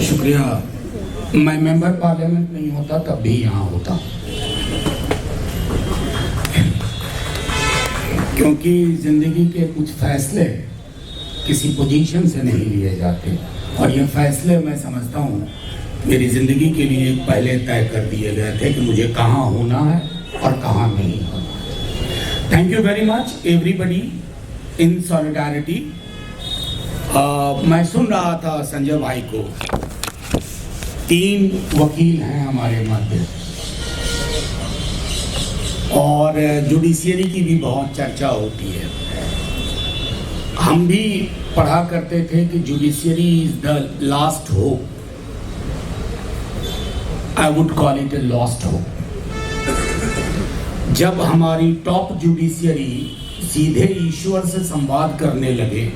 शुक्रिया। मैं member parliament नहीं होता तब भी यहाँ होता, क्योंकि जिंदगी के कुछ फैसले किसी पोजीशन से नहीं लिए जाते, और ये फैसले मैं समझता हूँ मेरी जिंदगी के लिए पहले तय कर दिए गए थे कि मुझे कहाँ होना है और कहाँ नहीं होना। Thank you very much everybody in solidarity. मैं सुन रहा था संजय भाई को, 3 वकील हैं हमारे मध्य, और जुडिशियरी की भी बहुत चर्चा होती है। हम भी पढ़ा करते थे कि judiciary is the last hope, I would call it a lost hope. जब हमारी टॉप जुडिशियरी सीधे ईश्वर से संवाद करने लगे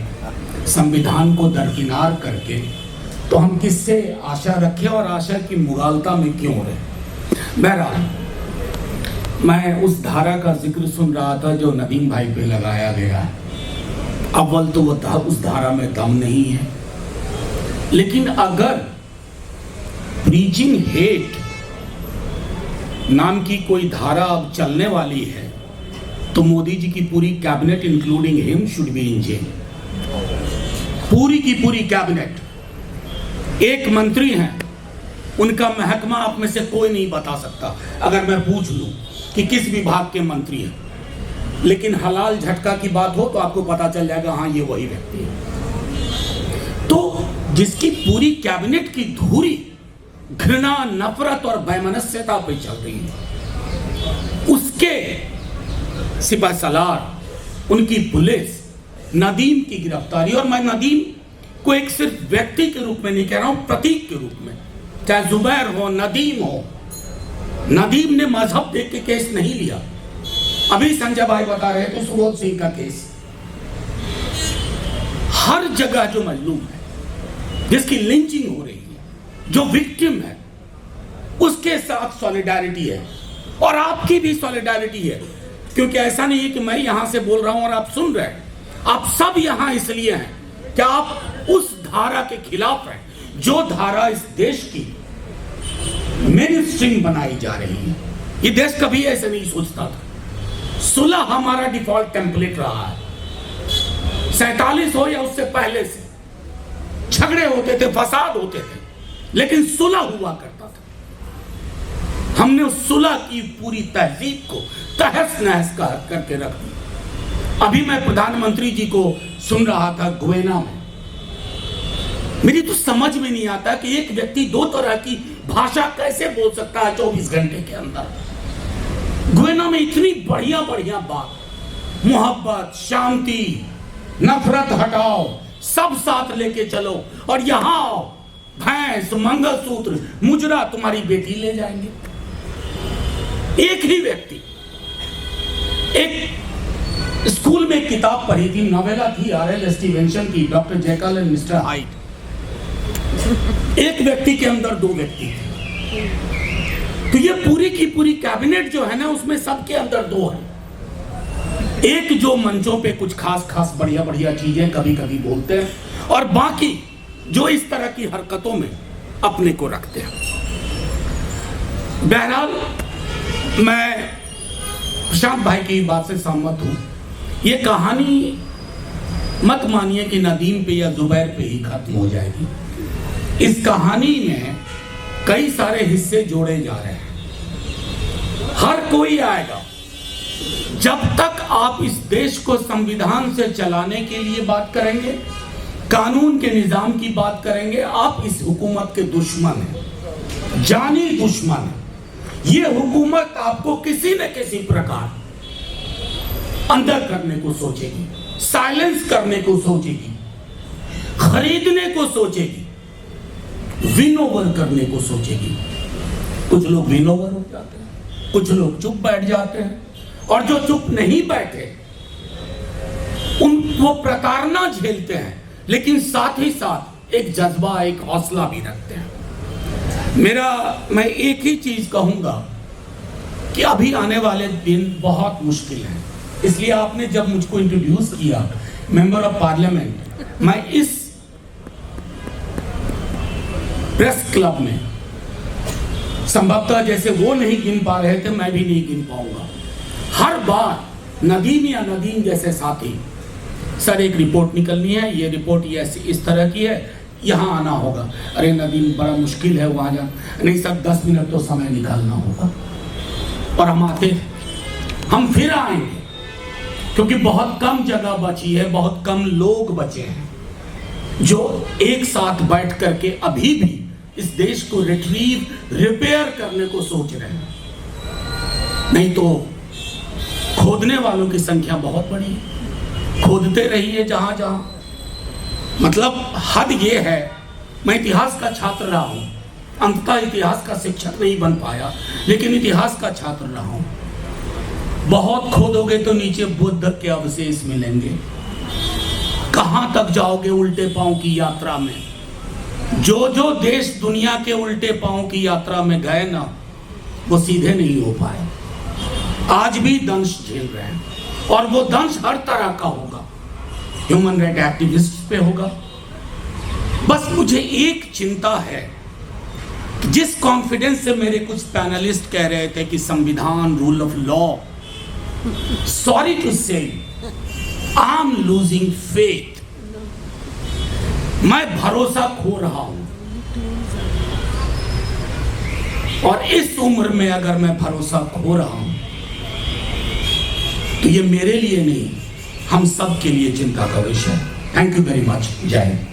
संविधान को दरकिनार करके, तो हम किससे आशा रखें और आशा की मुगालता में क्यों रहे। बहरहाल, मैं उस धारा का जिक्र सुन रहा था जो नदीम भाई पे लगाया गया। अव्वल तो वो उस धारा में दम नहीं है, लेकिन अगर प्रीचिंग हेट नाम की कोई धारा अब चलने वाली है तो मोदी जी की पूरी cabinet including him should be in jail. पूरी की पूरी कैबिनेट। एक मंत्री हैं, उनका महकमा आप में से कोई नहीं बता सकता अगर मैं पूछ लूं कि किस विभाग के मंत्री हैं, लेकिन हलाल झटका की बात हो तो आपको पता चल जाएगा हाँ ये वही व्यक्ति है। तो जिसकी पूरी कैबिनेट की धुरी घृणा, नफरत और वैमनस्यता पे चल रही है, उसके सिपह सलार, उनकी पुलिस, नदीम की गिरफ्तारी। और मैं नदीम को एक सिर्फ व्यक्ति के रूप में नहीं कह रहा हूं, प्रतीक के रूप में, चाहे जुबैर हो, नदीम हो। नदीम ने मजहब देख के केस नहीं लिया। अभी संजय भाई बता रहे थे सुबोध सिंह का केस। हर जगह जो मजलूम है, जिसकी लिंचिंग हो रही है, जो विक्टिम है, उसके साथ सॉलिडारिटी है, और आपकी भी सॉलिडारिटी है। क्योंकि ऐसा नहीं है कि मैं यहां से बोल रहा हूं और आप सुन रहे हैं, आप सब यहां इसलिए हैं कि आप उस धारा के खिलाफ हैं जो धारा इस देश की मेन स्ट्रीम बनाई जा रही है। ये देश कभी ऐसे नहीं सोचता था। सुलह हमारा डिफॉल्ट टेम्पलेट रहा है। 47 हो या उससे पहले से झगड़े होते थे, फसाद होते थे, लेकिन सुलह हुआ करता था। हमने उस सुलह की पूरी तहजीब को तहस नहस करके रख दिया। अभी मैं प्रधानमंत्री जी को सुन रहा था गुवेना में। मेरी तो समझ में नहीं आता कि एक व्यक्ति 2 तरह की भाषा कैसे बोल सकता है 24 घंटे के अंदर। गुवेना में इतनी बढ़िया बढ़िया बात, मोहब्बत, शांति, नफरत हटाओ, सब साथ लेके चलो, और यहां आओ, भैंस, मंगलसूत्र, मुजरा तुम्हारी बेटी ले जाएंगे। एक ही व्यक्ति। एक स्कूल में किताब पढ़ी थी, नोवेला थी R.L. स्टीवेंसन की, doctor Jekyll and mister hide. एक व्यक्ति के अंदर 2 व्यक्ति थे। तो ये पूरी की पूरी कैबिनेट जो है ना, उसमें सबके अंदर 2 है। एक जो मंचों पे कुछ खास खास बढ़िया बढ़िया चीजें कभी कभी बोलते हैं, और बाकी जो इस तरह की हरकतों में अपने को रखते हैं। बहरहाल, मैं प्रशांत भाई की बात से सहमत हूं। ये कहानी मत मानिए कि नदीम पे या जुबैर पे ही खत्म हो जाएगी। इस कहानी में कई सारे हिस्से जोड़े जा रहे हैं। हर कोई आएगा। जब तक आप इस देश को संविधान से चलाने के लिए बात करेंगे, कानून के निजाम की बात करेंगे, आप इस हुकूमत के दुश्मन हैं, जानी दुश्मन हैं। ये हुकूमत आपको किसी न किसी प्रकार अंदर करने को सोचेगी, साइलेंस करने को सोचेगी, खरीदने को सोचेगी, विनोवर करने को सोचेगी। कुछ लोग विनोवर हो जाते हैं, कुछ लोग चुप बैठ जाते हैं, और जो चुप नहीं बैठे वो प्रताड़ना झेलते हैं, लेकिन साथ ही साथ एक जज्बा, एक हौसला भी रखते हैं। मैं एक ही चीज कहूंगा कि अभी आने वाले दिन बहुत मुश्किल हैं। इसलिए आपने जब मुझको इंट्रोड्यूस किया मेंबर ऑफ पार्लियामेंट, मैं इस प्रेस क्लब में। संभवतः जैसे वो नहीं गिन पा रहे थे, मैं भी नहीं गिन पाऊंगा। हर बार नदीम या नदीम जैसे साथी, सर एक रिपोर्ट निकलनी है, ये रिपोर्ट ये इस तरह की है, यहाँ आना होगा। अरे नदीम बड़ा मुश्किल है वहाँ जाना, नहीं सर 10 मिनट तो समय निकालना होगा। और हम आते, हम फिर आएंगे, क्योंकि बहुत कम जगह बची है, बहुत कम लोग बचे हैं जो एक साथ बैठ करके अभी भी इस देश को रिपेयर करने को सोच रहे हैं। नहीं तो खोदने वालों की संख्या बहुत बड़ी है, खोदते रहिए जहां जहां। मतलब हद ये है, मैं इतिहास का छात्र रहा हूं, अंततः इतिहास का शिक्षक नहीं बन पाया, लेकिन इतिहास का छात्र रहा हूं। बहुत खोदोगे तो नीचे बुद्ध के अवशेष मिलेंगे। कहां तक जाओगे उल्टे पांव की यात्रा में? जो जो देश दुनिया के उल्टे पांव की यात्रा में गए ना, वो सीधे नहीं हो पाए। आज भी दंश झेल रहे हैं, और वो दंश हर तरह का होगा, ह्यूमन राइट एक्टिविस्ट पे होगा। बस मुझे एक चिंता है, जिस कॉन्फिडेंस से मेरे कुछ पैनलिस्ट कह रहे थे कि संविधान, rule of law, sorry to say I am losing faith. मैं भरोसा खो रहा हूं, और इस उम्र में अगर मैं भरोसा खो रहा हूं तो ये मेरे लिए नहीं, हम सब के लिए चिंता का विषय है। Thank you very much. जय हिंद।